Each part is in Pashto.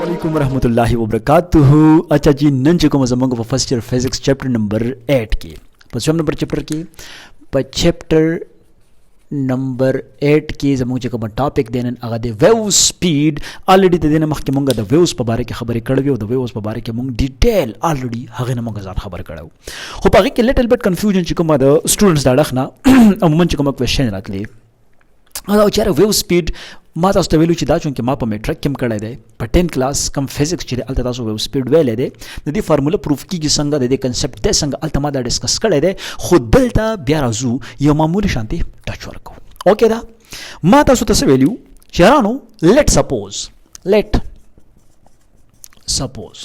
अस्सलामुअलैकुम रहमतुल्लाहि वबरकातुहू। अच्छा जी, नन चुका मज़मंग व first year physics chapter number 8 की पचम नंबर चैप्टर की चैप्टर नंबर 8 की जमंग चुका टॉपिक देन अगा दे वेव स्पीड ऑलरेडी दे देना मख मंग द वेव्स प बारे के खबर कड़वे द वेव्स प बारे के मंग डिटेल ऑलरेडी हगे न मंग जान खबर कड़ाव हो पागे के लिटिल बिट कंफ्यूजन चुका द स्टूडेंट्स दाखना अमूमन चुका क्वेश्चन रातली अदा चार वेव स्पीड मा तासु ته ویلو چې دا چونکې ما په میټرک کې کړی دی په 10 کلاس کم فزکس چې الته تاسو ویو سپیډ ویلې دی د دې فارموله پروف کیږي څنګه د دې کنسپټ ته څنګه الته ما دا ډیسکس کړی دی خو دلته بیا راځو یو معمولی شانتي ټچ ورکو اوکې دا ما تاسو ته ویلو چې رانو لیټ سپوز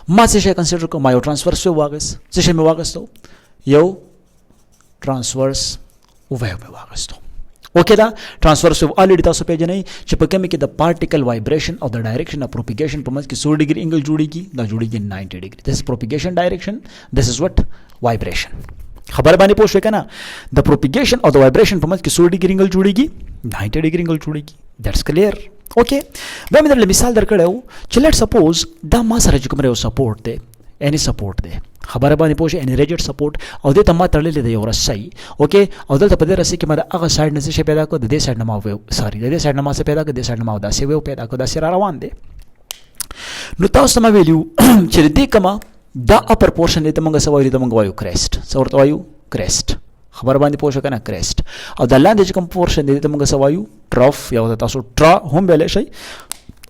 ما څه شي کنسیډر کوم یو ترانسفرس ویو واغس څه شي مې واغستو یو ترانسفرس ویو مې واغستو اوکې دا ترانسفرس ویو الریډي تاسو پیژنئ چې په کومه کې د پارټیکل وایبریشن او د ډایریکشن اف پروپیګیشن په منځ کې 100 ډیګري انګل جوړیږي دا جوړیږي 90 ډیګري دس پروپیګیشن ډایریکشن دس از وات وایبریشن خبر باندې پوه شو کنه د پروپیګیشن او د وایبریشن په منځ کې 100 ډیګري انګل جوړیږي 90 ډیګري انګل جوړیږي دیټس کلیر اوکې به مې درله مثال درکړم چې لیټ سپوز دا ما سره چې کوم یو سپورټ دی any support دی خبره باندې پوه شئ any rigid support او دې ته ما تړلې دی یو رسۍ اوکې او دلته په دې رسۍ کې ما د هغه سایډ نه څه پیدا کړ د دې سایډ نه ما ویو سوري د دې سایډ نه ما څه پیدا کړ د دې سایډ نه ما داسې ویو پیدا کړ داسې را روان دی نو تاسو ته ما ویلو چې دې کما دا اپر پورشن دې ته موږ سوایو ته موږ وایو کریسټ څه ورته وایو کریسټ خبر باندې پوه شو کنه کریسټ او د لاندې چې کوم پورشن دې ته موږ سوایو ټرف یا تاسو ټرا هم ویلې شئ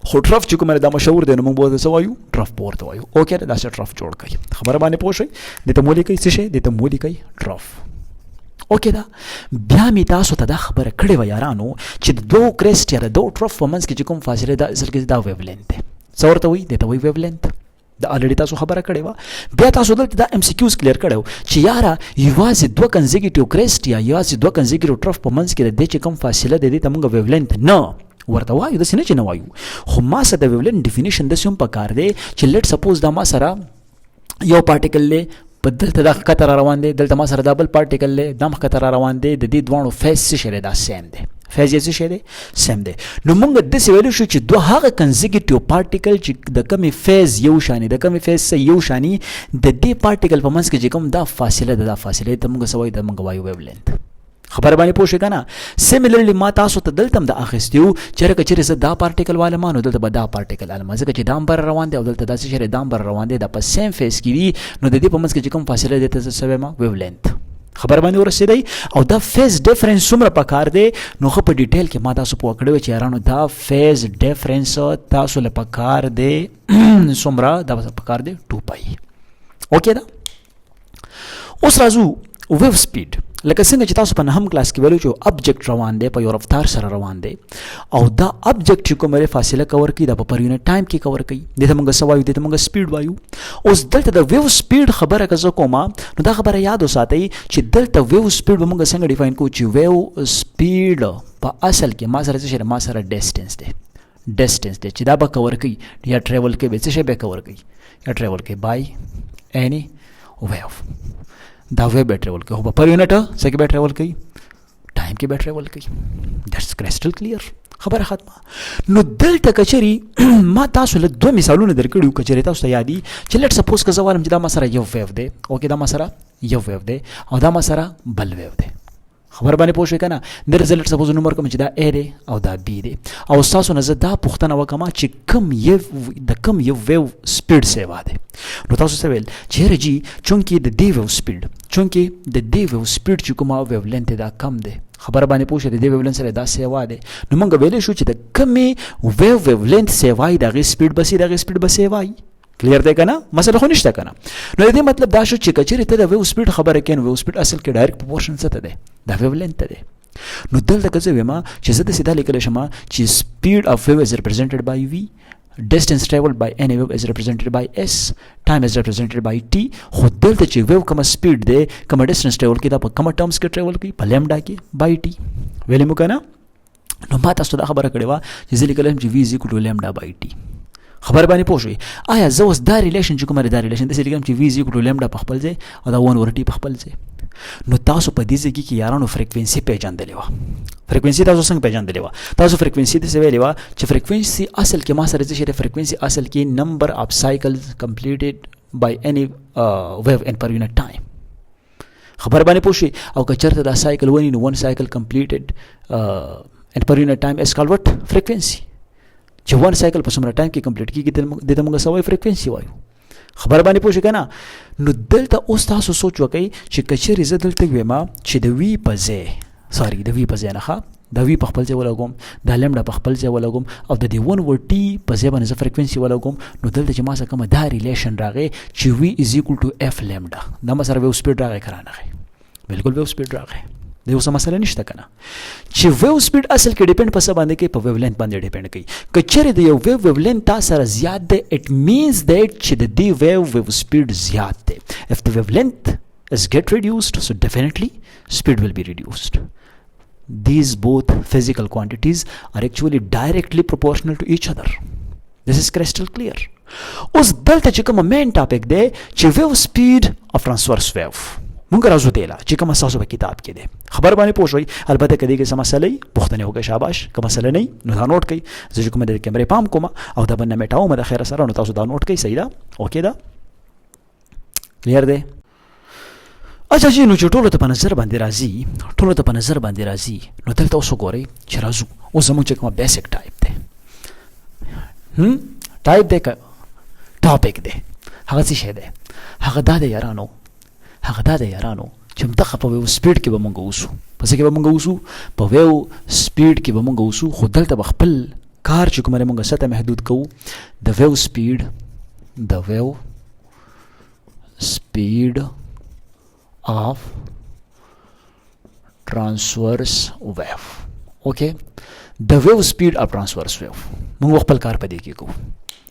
خو ټرف چې کومه دا مشهور دی نو موږ به څه وایو ټرف پورته وایو اوکې دا چې ټرف جوړ کړي خبره باندې پوه شئ د ته مولي کوي څه شي د ته مولي کوي ټرف اوکې دا بیا می تاسو ته دا خبره کړې و یارانو چې د دوه کریسټ یا د دوه ټرف په منځ کې چې کوم فاصله ده اصل کې دا ویو لینث دی څه ورته وایي د ته وایي ویو لینث دا الریډي تاسو خبره کړې و بیا تاسو دلته دا ام سی کیوز کلیر کړو چې یاره یوازې دوه کنزیکیټیو کریسټ یا یوازې دوه کنزیکیټیو ټرف په منځ کې د دې چې کوم فاصله ده د ته موږ ویو لینث نه ورته وایو داسې نه چې نه وایو خو ما سره د ویولنت ډیفینیشن داسې هم پکار دی چې لیټ سپوز دا ما سره یو پارټیکل دی په دلته دا ښکته را روان دی دلته ما سره دا بل پارټیکل دی دا ښکته را روان دی د دې دواړو فیز څه شی دی دا سیم دی فیز یې څه شی دی سیم دی نو موږ داسې ویلی شو چې دوه هغه کنزیکیټیو پارټیکل چې د کمې فیز یو شاني د کمې فیز څه یو شاني د دې پارټیکل په منځ کې چې کوم دا فاصله ده دا فاصله ته موږ څه وایو دا موږ وایو ویولنت خبر باندې پوه شئ کنه سیملرلی ما تاسو ته دلته د اخیستیو چېرې کچېرې زه دا پارټیکل والما نو دلته به دا پارټیکل والما ځکه چې دا هم بر روان دی او دلته داسې شی دا هم بر روان دی دا په سیم فیز کې وي نو د دې په منځ کې چې کوم فاصله دی ته څه وایم ویولنت خبر باندې ورسېدی او دا فیز ډیفرنس څومره پکار دی نو خو په ډیټیل کې ما تاسو پوه کړی چې یارانو دا فیز ډیفرنس تاسو له پکار دی څومره دا پکار دی 2 پای اوکې دا اوس راځو ویو سپیډ لکه څنګه چې تاسو په نهم کلاس کې ویلو چې ابجیکټ روان دی په یو رفتار سره روان دی او دا ابجیکټ چې کومه فاصله کور کوي دا په پر یونټ ټایم کې کور کوي دته موږ سوایو دته موږ سپیډ وایو اوس دلته د ویو سپیډ خبره که کومه نو دا خبره یاد وساتئ چې دلته ویو سپیډ به موږ څنګه ډیفاین کوو چې ویو سپیډ په اصل کې ما سره څه ما سره ډیسټنس دی چې دا به کور کوي یا ټریول کوي به څه شی به کور کوي یا ټریول کوي بای اني ویو دا ویو به ټریول کوي خو پر یونټ څه کې به ټریول کوي ټایم کې به ټریول کوي دیټس کریسټل کلیر خبره ختمه نو دلته کچري ما تاسو له دوه مثالونه درکړیو کچري تاسو ته یادي چې لیټ سپوز که زه وایم چې دا ما سره یو ویو دی اوکې دا ما سره یو ویو دی او دا ما سره بل ویو دی خبر باندې پوه شئ کنه د رزلټ سپوز نمبر کوم چې دا ا دی او دا بی دی او تاسو نه زه دا پوښتنه وکم چې کم یو ویو سپیډ سیوا دی نو تاسو څه ویل چې رجی چونکی د دی ویو سپیډ چې کومه ویو لینث دا کم دی خبر باندې پوه شئ د دی ویو لینث سره دا سیوا دی نو موږ ویلې شو چې د کمې ویو لینث سیوای د غي سپیډ بسې وای کلیر دی کنه مسله خو نشته کنه نو دې مطلب دا شو چې کچېرې ته د ویو سپیډ خبره کین ویو سپیډ اصل کې ډایرکټ پروپورشن څه ته دی دا ویو لینث دی نو دلته که زه وایم چې زه د سیده لیکلی شم چې سپیډ اف ویو از ریپرزینټډ بای وی distance traveled by any wave is represented by s time is represented by t خو دلته چې ویو کومه سپیډ دی کومه ډیسټنس ټریول کوي دا په کومه ټرمز کې ټریول کوي په لیمډا کې بای ټي ویلې مو کنه نو ما تاسو ته خبره کړې و چې زه لیکلم چې v is equal to lambda by t خبر باندې پوه شئ آیا زه اوس دا ریلیشن چې کومه دا ریلیشن د سې لیکم چې v is equal to lambda په خپل ځای او دا 1 over t په خپل ځای نو تاسو په دې ځکه کې یارانو فریکوینسي پیژندلې و. فریکوینسي تاسو څنګه پیژندلې و؟ تاسو فریکوینسي د څه ویلې و چې فریکوینسي اصل کې ما سره چې فریکوینسي اصل کې نمبر اف سایکلز کمپلیټډ بای اني ویو ان پر یونټ ټایم. خبر باندې پوښي او که چرته دا سایکل ونی نو ون سایکل کمپلیټډ ان پر یونټ ټایم اس کال وټ فریکوینسي. چې ون سایکل په څومره ټایم کې کمپلیټ کیږي د موږ سوای فریکوینسي وایو. خبر باندې پوښي کنه. نو دلته اوس تاسو سوچ وکئ چې کچېرې زه دلته ویما چې د وی په ځای سوري د وی په ځای نه د وی په خپل ځای ولګوم د لیمډا په خپل ځای ولګوم او د دې ون ور ټي په ځای باندې زه فریکوینسي ولګوم. نو دلته چې ما سره کومه دا ریلیشن راغی چې وی از ایکوال ټو اف لیمډا دا ما سره ویو سپیډ راغی کرانه بالکل ویو سپیډ راغی. د یو څه مسله نشته کنه چې ویو سپیډ اصل کې ډیپند په څه باندې کوي په ویو لینث باندې ډیپند کوي. کچېرې د یو ویو لینث تاسو سره زیات دی اټ مینز دیٹ چې د دې ویو سپیډ زیات دی. if the wavelength is get reduced so definitely speed will be reduced. These both physical quantities are actually directly proportional to each other. This is crystal clear. اوس دلته چې کوم مین ټاپک دی چې ویو سپیډ اف ترانسورس ویو مونږ راځو دیلا چې کوم تاسو په کتاب کې دی خبر باندې پوښوي. البته کدی کې سم مسلې پوښتنه وکړه شاباش کوم مسله نه نو دا نوٹ کړئ. زه کوم د کیمرې پام کوم او دا باندې میټاو مده خیر سره نو تاسو دا نوٹ کړئ. صحیح ده اوکې ده کلیر دی. اچھا جی نو چې ټولو ته په نظر باندې راځي نو دلته اوس وګورئ چې راځو اوس زموږ چې کوم بیسیک ټایپ دی ټایپ دی ټاپک دی هغه څه شی دی هغه دا دی یارانو چې دغه په ویو سپیډ کې به مونږ اوسو پس کې به مونږ اوسو په ویو سپیډ کې به مونږ اوسو خو دلته به خپل کار چې کومه مونږ سطح محدود کوو د ویو سپیډ of transverse wave. Okay, the wave speed of transverse wave موږ خپل کار پدې کې کوو.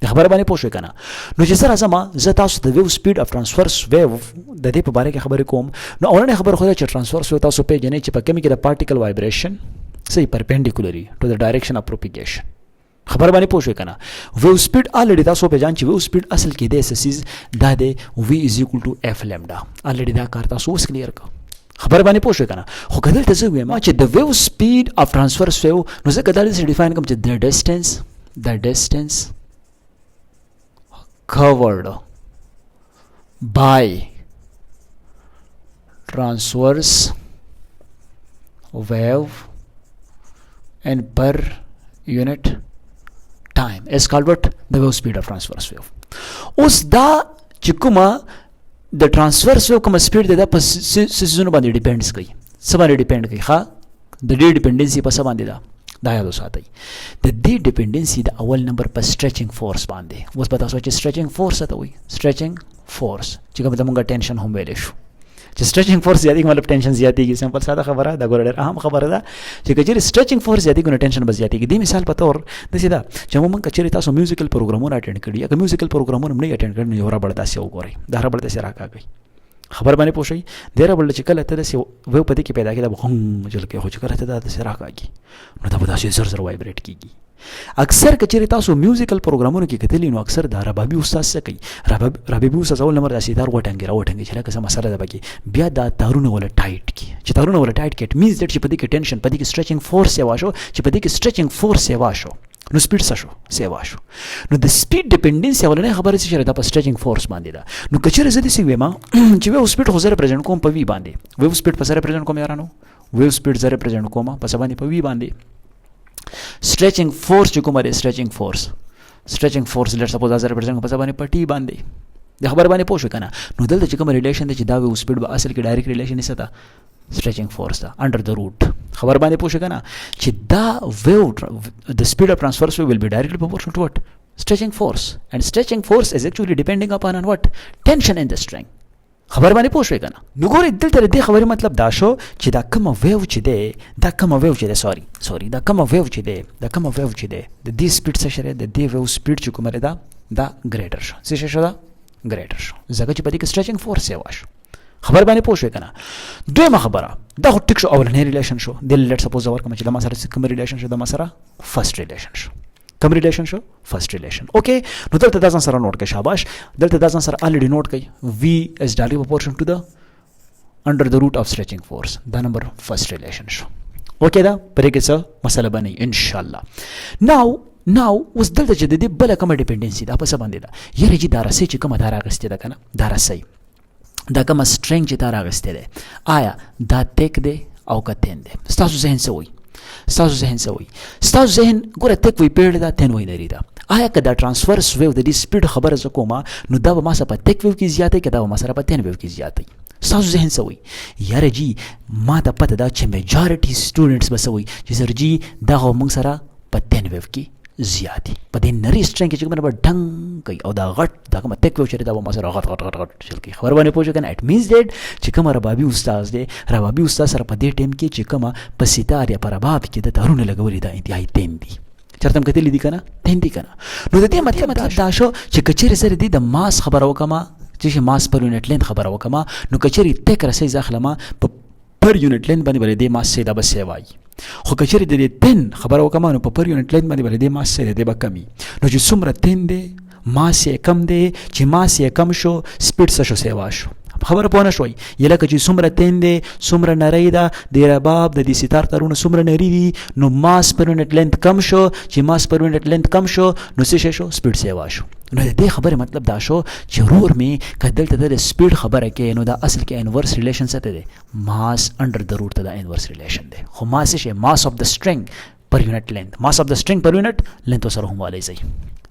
د خبر باندې پوښښ کنه. نو چې سره زه تاسو د ویو سپیډ اف ترانسفرس ویو د دې په اړه کې خبرې کوم. نو اورنه خبر خو چې ترانسفرس ویو تاسو پیژنئ چې په کومه کې د پارټیکل وایبریشن صحیح پرپینډیکولري ټو د ډایریکشن اف پروپیګیشن. خبر باندې پوښښ کنه. ویو سپیډ الریډي تاسو پیژان چې ویو سپیډ اصل کې د سیز دا د وی از ایکوال ټو اف لیمډا الریډي دا کار تاسو اوس کلیر کړئ. خبر باندې پوښښ کنه. خو کله ته زه وایم چې د ویو سپیډ اف ترانسفرس ویو نو زه کله دې ډیفاین کوم چې the distance covered by transverse wave and per unit time is called what the wave speed of transverse wave. اوس دا چې کومه د ترانسفرس ویو کوم سپیډ دی دا په سیزونو باندې ډیپندس کوي. څه باندې ډیپند کوي ښه د دې ډیپندنسي په څه باندې ده دا یاد وساتئ. د دې ډیپندنسي د اول نمبر په سټریچینګ فورس باندې. اوس به تاسو چې سټریچینګ فورس ته وایي سټریچینګ فورس چې کوم د موږ ټینشن هم ویلې شو چې سټریچینګ فورس زیاتېږي مطلب ټینشن زیاتېږي. سمپل ساده خبره ده ګوره ډېر اهم خبره ده چې کچېرې سټریچینګ فورس زیاتېږي نو ټینشن به زیاتېږي. دې مثال په تور داسې ده چې موږ کچېرې تاسو میوزیکل پروګرامونه اټینډ کړي یا میوزیکل پروګرامونه هم نه اټینډ کړي نو یو ربړ داسې وګورئ دا ربړ داسې راکاږي. خبر باندې پوښئ د ربړ چې کله ته داسې ویو په دې کې پیدا کېده به هم جلکې خو چې کله ته دا داسې راکاږي نو دا به داسې زر زر وایبریټ کېږي. اکثر کچېرې تاسو میوزیکل پروګرامونو کې کتلی نو اکثر دا ربابي استاد څه کوي ربابي استاد اول نمبر داسې تار وټنګي چې لکه څه مسله ده پکې بیا دا تارونه ولا ټایټ کی چې تارونه ولا ټایټ کی اټ مینز دیټ چې په دې کې ټینشن په دې کې سټریچینګ فورس یې واشو چې په دې کې سټریچینګ فورس یې واشو نو سپیډ څه شو سیوا شو. نو د سپیډ ډیپندنس اولنې خبره چې دا په سټریچینګ فورس باندې ده. نو کچېرې زه دې ویما چې ویو سپیډ خو زه ریپرزینټ کوم په وی باندې ویو سپیډ په سره ریپرزینټ کوم یارانو ویو سپیډ زه ریپرزینټ کوم په څه باندې په وی باندې. سټریچینګ فورس چې کومه ده سټریچینګ فورس لیټس سپوز زه ریپرزینټ کوم په څه باندې په ټی باندې. د خبر باندې پوښښ کنه. نو دلته چې کوم ریلیشن دی چې دا ویو سپیډ به اصل کې ډایرکټ ریلیشن نشته ده stretching force ده under the root. خبر باندې پوښښ کنه چې دا wave the speed of transverse wave will be directly proportional to what stretching force and stretching force is actually depending upon what tension in the string. خبر باندې پوښښ کنه. نو ګورئ دلته دې خبرې مطلب دا شو چې دا کوم ویو چې دی دا کوم ویو چې دی سوري دا کوم ویو چې دی د دې سپیډ څه شری د دې ویو سپیډ چې کومه ده دا ګریټر شو څه شو دا ګریټر شو ځکه چې په دې کې stretching force یې واشو. خبر باندې پوښښ کنه. دویمه خبره دا خو ټیک شو اولنې ریلیشن شو د لیټ سپوز ورکوم چې د ما سره کوم ریلیشن شو د ما سره فرست ریلیشن شو کوم ریلیشن شو فرست ریلیشن. اوکې نو دلته دا ځان سره نوٹ کړئ شاباش دلته دا ځان سره الریډي نوٹ کړئ وی از ډایرکټلی پروپورشن ټو د under the root of stretching force دا نمبر فرست ریلیشن شو اوکې دا پرې کې څه مسله بنئ ان شاء الله ناو اوس دلته چې د دې بله کومه ډیپنډنسي دا په څه باندې ده یاره چې دا رسۍ چې کومه دا راغستې ده که نه دا رسۍ دا کومه سټرنګ چې تا راغستې دی آیا دا تک دی او که تین دی ستاسو ذهن څه وایي ستاسو ذهن ګوره تک وایي پیړ ده تین وایي نری ده آیا که دا ټرانسفرس ویو د دې سپیډ خبره زه کومه نو دا به ما سره په تک ویو کې زیاتی که دا به ما سره په تین ویو کې زیاتی ستاسو ذهن څه وایي یاره جي ما ته پته ده چې میجارټي سټوډنټس به څه وایي چې سر جي دا خو موږ سره په تین ویو کې زیاتی په دې نری سټرنګ کې چې کومه به ډنګ کوي او دا غټ دا کومه تک ویو چې دا به ما سره غټ چل کوي خبر باندې پوه شو که نه اټ مینز دیټ چې کومه ربابي استاد دی ربابي استاد سره په دې ټایم کې چې کومه په ستار یا په رباب کې د تارونه لګولي دا انتهایی تین دي چرته هم کتلی دي که نه تین دي که نه نو د دې مطلب دا شو چې که چېرې زه د دې د ماس خبره وکړمه چې ماس پر یونټ لینت خبره وکړمه نو که چېرې تک رسۍ زه اخلمه په پر یونټ لینت باندې به د دې ماس دا به سی وایي خو که چېرې د دې تین خبره وکړمه نو په پر یونټ لینت باندې به د دې ماس سی دی به کمي نو چې څومره تین دی ماس یې کم دی چې ماس یې کم شو سپیډ څه شو سیوا شو خبره پوه نه شوئ یا لکه چې څومره تین دی څومره نری ده د رباب د دې ستار تارونه څومره نری دي نو ماس پر یونټ لینت کم شو چې ماس پر یونټ لینت کم شو نو څه شی شو سپیډ سیوا شو نو د دې خبرې مطلب دا شو چې ورور مې که دلته د سپیډ خبره کې نو دا اصل کې انورس ریلیشن څه دی ماس انډر د روټ ته دا انورس ریلیشن دی خو ماس څه شی ماس اف د سټرنګ پر یونټ لینت ماس اف د سټرنګ پر یونټ لینت سره هم والی ځي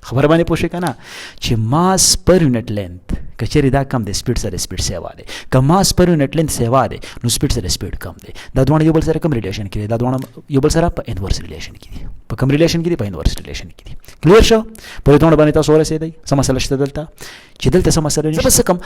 خبر باندې پوه شئ که نه چې ماس پر یونټ لینت که چېرې دا کم دی سپیډ سره سپیډ سیوا دی که ماس پر یونټ لینت سیوا دی نو سپیډ سره سپیډ کم دی دا دواړه یو بل سره کم ریلیشن کې دي دا دواړه یو بل سره په انورس ریلیشن کې دي په کم ریلیشن کې دي په انورس ریلیشن کې دي کلیر شو په دې دواړه باندې تاسو ورسېدئ څه مسله شته دلته چې دلته څه مسله نشته زه به څه کوم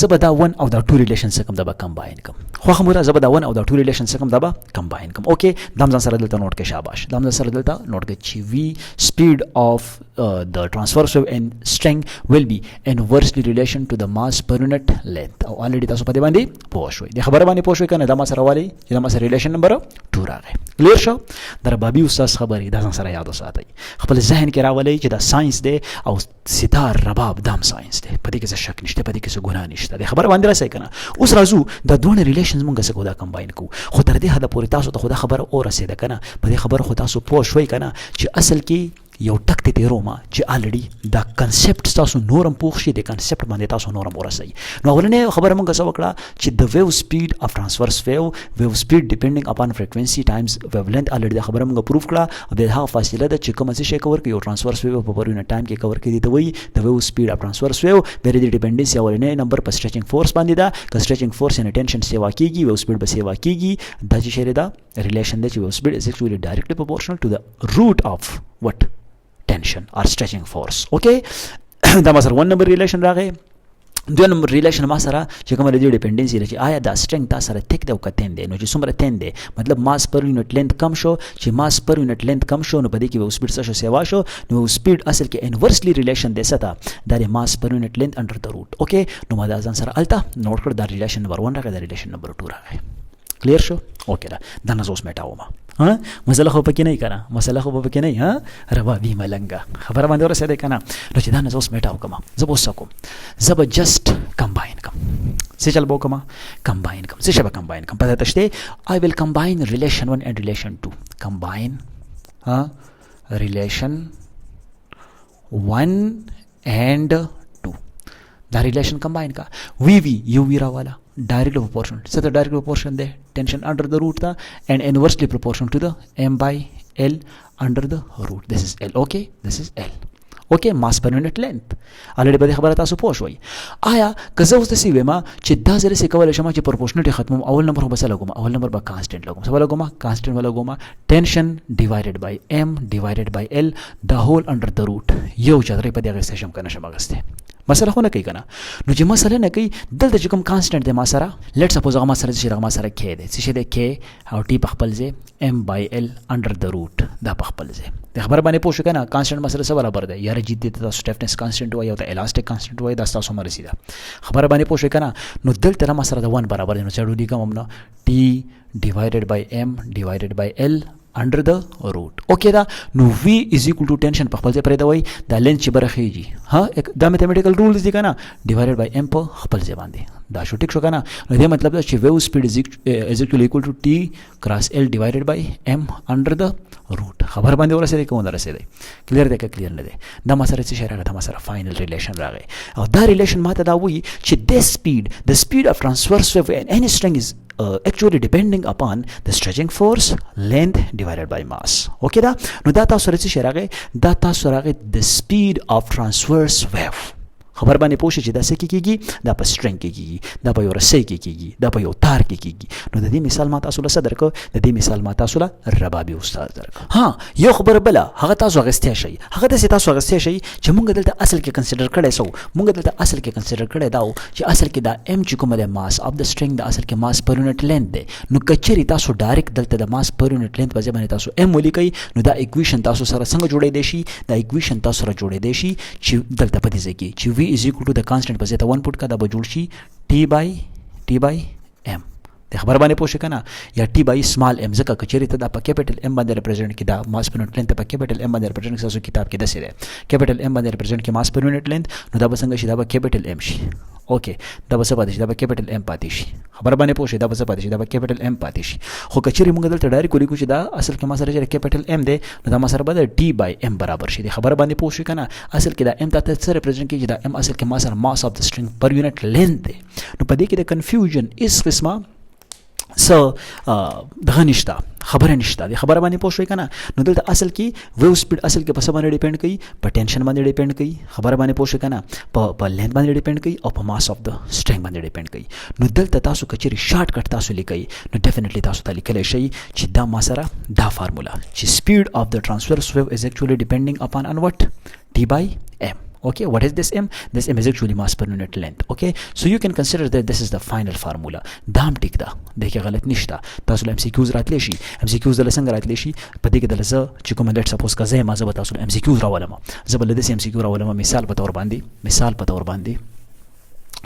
زه به دا 1 او دا 2 ریلیشن څه کوم دا به کمباین کوم خوښه مو ده زه به دا 1 او دا 2 ریلیشن څه کوم دا به کمباین کوم اوکې دا هم ځان سره دلته نوټ کړئ شاباش دا هم ځان سره دلته نوټ کړئ چې وی سپیډ اف the transverse wave and string will be inversely relation to the mass per unit length او already تاسو په دې باندې پوه شوئ د خبره باندې پوه شوئ کنه دا ما سره والی چې دا ما سره ریلیشن نمبر 2 راغی کلیر شو در بابي استاد خبرې دا ځان سره یاد وساتئ خپل ذهن کې راولئ چې دا ساينس دی او ستار رباب دام ساينس دی په دې کې څه شک نشته په دې کې څه ګناه نشته د خبره باندې راسئ کنه اوس راځو دا دوه ریلیشنز مونږ څه کو دا کمباین کو خو تر دې حد پورې تاسو ته خو دا خبره او رسیده کنه په دې خبره خو تاسو پوه شوئ کنه چې اصل کې یو ټک ته تیرو ما چې الریډي دا کنسپټ تاسو نورم پوښ شي د کنسپټ باندې تاسو نورم ورسئ نو اولنې خبره مونږ څه وکړه چې د ویو سپیډ اف ټرانسفرس ویو سپیډ ډیپندینګ اپان فریکوئنسي ټایمز ویو لینث الریډي دا خبره مونږ پروف کړه او د هغه فاصله د چې کوم څه شي کور کوي یو ټرانسفرس ویو په پر یونټ ټایم کې کور کوي د وی د ویو سپیډ اف ټرانسفرس ویو د ډیپندنسي اولنې نمبر په سټریچینګ فورس باندې دا که سټریچینګ فورس ان ټینشن سیوا کیږي ویو سپیډ به سیوا کیږي دا چې شی دا ریلیشن دی چې ویو سپیډ از ایکچولی ډایرکټلی پروپورشنل ټو د روټ اف وات tension or stretching force okay دا ما سره 1 نمبر ریلیشن راغی 2 نمبر ریلیشن ما سره چې کومه د ډیپندنسي لري آیا دا سټرنګ تا سره تک دی او کتن دی نو چې څومره تن دی مطلب ماس پر یونټ لینث کم شو چې ماس پر یونټ لینث کم شو نو په دې کې وو سپیډ څه شو سیوا شو نو سپیډ اصل کې انورسلی ریلیشن دی ستا د ماس پر یونټ لینث انډر د روټ اوکې نو ما دا ځان سره الته نوٹ کړ دا ریلیشن نمبر 1 راغی دا ریلیشن نمبر 2 راغی کلیر شو اوکې دا نه زوس میټاو ما ها مسله خو پکې نه کنه مسله خو پکې نه ها ربابي ملنګا خبر باندې ورسېده کنه نو چې دا نه زوس میټاو کما زه بوس کوم زه به جست کمباین کوم څه چل بو کما کمباین کوم څه شبه کمباین کوم پته تشته I will combine relation 1 and relation 2 combine relation 1 and 2 دا ریلیشن کمباین کا وی یو وی را والا direct proportion so the direct proportion the tension under the root the and inversely proportional to the m by l under the root this is l okay this is l okay mass per unit length already په خبره تاسو پوه شوي آیا که زه اوس داسې وایم چې دا زه داسې کولی شم چې پروپورشنالټي ختموم اول نمبر خو به څه لګوم اول نمبر به کانسټنټ لګوم څه به لګوم کانسټنټ به لګوم ټینشن ډیوایډډ بای m ډیوایډډ بای l د هول انډر د روټ یو چترې په دې اغېستی شم که نه شم اغېستی مسله خو نه کوي کنه نو چې مسله نه کوي دلته چې کوم کانسټنټ دی ما سره لیټ سپوز هغه ما سره چې هغه ما سره k دی څه شی دی k او t په خپل ځای m by l انډر د روټ دا په خپل ځای د خبر باندې پوه شو کنه کانسټنټ مسله سره برابر دی یاره جدي ته سټیفنس کانسټنټ وای او د الاسټیک کانسټنټ وای دا تاسو مرسي دا خبر باندې پوه شو کنه نو دلته ما سره د 1 برابر دی نو چړو دی کوم نو t divided by m divided by l under the root. Okay دا نو v is equal to tension په خپل ځای پرې دا وای دا لینث چې برخېږي ها دا میتھمیټیکل رولز دي کنه ډیوایډډ بای m په خپل ځای باندې دا شو ټیک شو کنه نو دې مطلب دا چې ویو سپیډ is equal to t cross l divided by m under the root خبر باندې ورسېږي کوم درسېږي کلیر دی که کلیر نه دی دا ما سره څه شی راغی دا ما سره فاینل ریلیشن راغی او دا ریلیشن ماته دا وایي چې the speed of transverse wave in any string is actually depending upon the stretching force length divided by mass okay دا نو دا تاسو سره څه شی راغی دا تاسو راغی the speed of transverse wave خبر باندې پوه شئ چې دا څه کېږي دا په سټرنګ کې کېږي دا په یو رسۍ کې کېږي دا په یو تار کې کېږي نو د دې مثال ما تاسو له څه درکړو د دې مثال ما تاسو له ربابي استاد درکړو ها یو خبره بله هغه تاسو اخیستی شئ هغه داسې تاسو اخیستی شئ چې مونږ دلته اصل کې کنسیډر کړی سو مونږ دلته اصل کې کنسیډر کړی دا و چې اصل کې دا ام چې کومه د ماس اف د سټرنګ د اصل کې ماس پر یونټ لینث دی نو کچېرې تاسو ډایرکټ دلته د ماس پر یونټ لینث په ځای باندې تاسو ام ولیکئ نو دا اکویشن تاسو سره څنګه جوړېدی شي دا اکویشن تاسو سره جوړېدی شي چې دلته په دې ځای کې چې v is equal to the constant په ځای ته 1 پټ کا دا به جوړ شي t by m د خبر باندې پوه شئ کنه یا t by small m ځکه کچېرې ته دا په کیپیټل m باندې ریپرزینټ کې دا ماس پر یونټ لینث په کیپیټل m باندې ریپرزینټ تاسو کتاب کې داسې دی کیپیټل m باندې ریپرزینټ کې ماس پر یونټ لینث نو دا به څنګه شي دا به کیپیټل m شي اوکے دا به څه پاتې شي دا به کیپیټل m پاتې شي خبر باندې پوه شئ دا به څه پاتې شي دا به کیپیټل m پاتې شي خو کچېرې موږ دلته ډایرکټ ولیکو چې دا اصل کې ما سره چې کیپیټل m دی نو دا ما سره به د t by m برابر شي خبر باندې پوه شئ کنه اصل کې دا m ته څه ریپرزینټ کیږي دا m اصل کې ما سره ماس اف د سټرنګ پر یونټ لینث دی نو په دې کې د کنفیوژن اس قسمه دغه نشته خبره نشته د خبره باندې پوه شوي کنه نو دلته اصل کې ویو سپیډ اصل کې په څه باندې ډیپینډ کوي په ټینشن باندې ډیپینډ کوي خبره باندې پوه شوي کنه په لینث باندې ډیپینډ کوي او په ماس اف د سټرنګ باندې ډیپینډ کوي نو دلته تاسو کچېرې شارټ کټ تاسو لیکئ نو ډیفینیټلی تاسو ته لیکلی شئ چې دا ما سره دا فارمولا چې سپیډ اف د ټرانسورس ویو از ایکچولی ډیپینډینګ اپان ان وٹ t by m okay what is this m is actually mass per unit length okay so you can consider that this is the final formula دام ټیک ده د کې غلط نشته تاسو له MCQs راتلی شي MCQs د څنګه راتلی شي په دې کې د لزه چې کوم لیټ سپوز کا زه ما زه تاسو له MCQs راولم زه بل د MCQ راولم مثال په تور باندې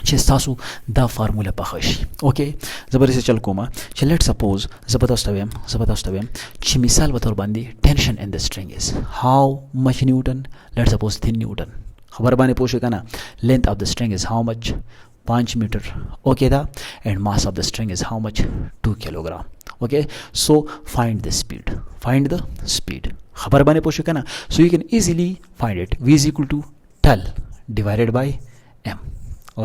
چې تاسو دا فارموله پخه شي اوکے زبرسته چل کومه چې لیټ سپوز زه په تاسو ویم چې مثال په تور باندې tension in the string is how much newton let's suppose 10 newton خبر باندې پوه شئ کنه length of the string is how much 5 meter okay da and mass of the string is how much 2 kilogram okay so find the speed خبر باندې پوه شئ کنه so you can easily find it v is equal to tell divided by m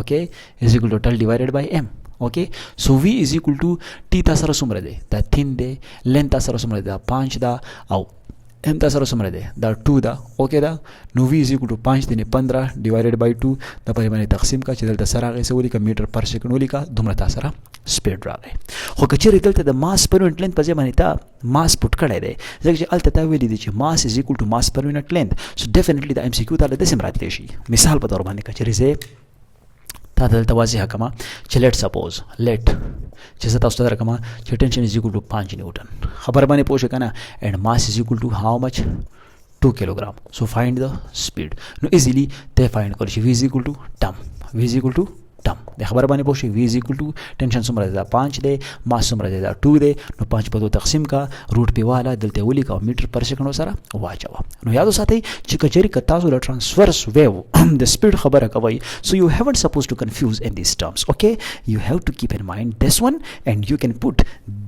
okay is equal to tell divided by m okay so v is equal to t تا سره څومره دی دا 3 دی length تا سره څومره دی دا 5 دا او m تا سره څومره دی دا 2 دا اوکې دا نو v is equal to 5 دی 15 divided by 2 دا په باندې تقسیم کا چې دلته سره راغی څه ولیکه میټر پر سیکنډ ولیکه دومره تا سره سپیډ راغی خو کچېرې دلته د ماس پر یونټ لینث په ځای باندې تا ماس پټ کړی دی ځکه چې هلته تا ویلي دي چې ماس از equal to ماس پر یونټ لینث سو ډیفینیټلی د MCQ تا له داسې راتلی شي مثال په تور باندې کچېرې زه تا دلته واضحه کما چې لیټ سپوز چې زه تاسو ته درکما چې ټینشن از equal to 5 نیوټن خبر باندې پوه شئ کنه and mass is equal to how much 2 kilogram so find the speed نو ایزیلی ته فایند کول شي v is equal to term د خبر باندې پوه شئ v is equal to ټینشن څومره دی دا 5 دی ماس څومره دی دا 2 دی نو 5 په 2 تقسیم کا روټ پیواله دلته ولیکه میټر پر سیکنډ سره واچوه نو یاد وساتئ چې کچېرې که تاسو له ټرانسورس ویو د سپیډ خبره کوئ so you haven't supposed to confuse in these terms okay you have to keep in mind this one and you can put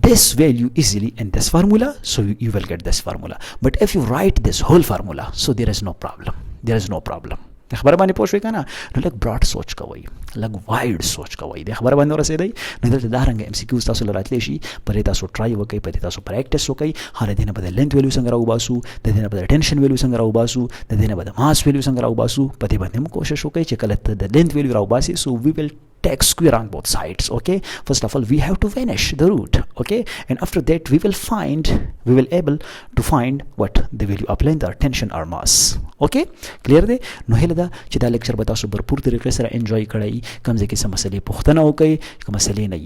this value easily in this formula so you will get this formula but if you write this whole formula so there is no problem خبر باندې پوه شوي کنه نو لږ براډ سوچ کوئ لږ وایډ سوچ کوئ د خبر باندې ورسېدئ نو دلته دا رنګه MCQs تاسو له راتلی شي پرې تاسو ټرای وکئ پرې تاسو پریکټس وکئ هر دې نه به د لینث ویلیو څنګه راوباسو د دې نه به د ټینشن ویلیو څنګه راوباسو د دې نه به د ماس ویلیو څنګه راوباسو په دې باندې هم کوشش وکئ چې کله ته د لینث ویلیو راوباسي so we will take square on both sides okay first of all we have to vanish the root okay and after that we will able to find what the value of length or tension or mass okay clear دی نو هله دا چې دا لیکچر به تاسو भरपूर طریقې سره انجوای کړئ کوم ځای کې څه مسلې پوښتنه وکړئ کوم مسلې نه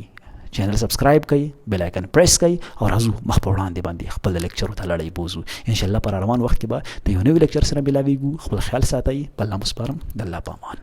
چینل سبسکرایب کړئ بیل آیکن پریس کړئ او راځو مخ په وړاندې باندې خپل لیکچر ته لړۍ بوزو ان شاء الله پر روان وخت کې به د یو نوي لیکچر سره ملاویږو خپل خیال ساتئ بل نامو سپارم د الله په امان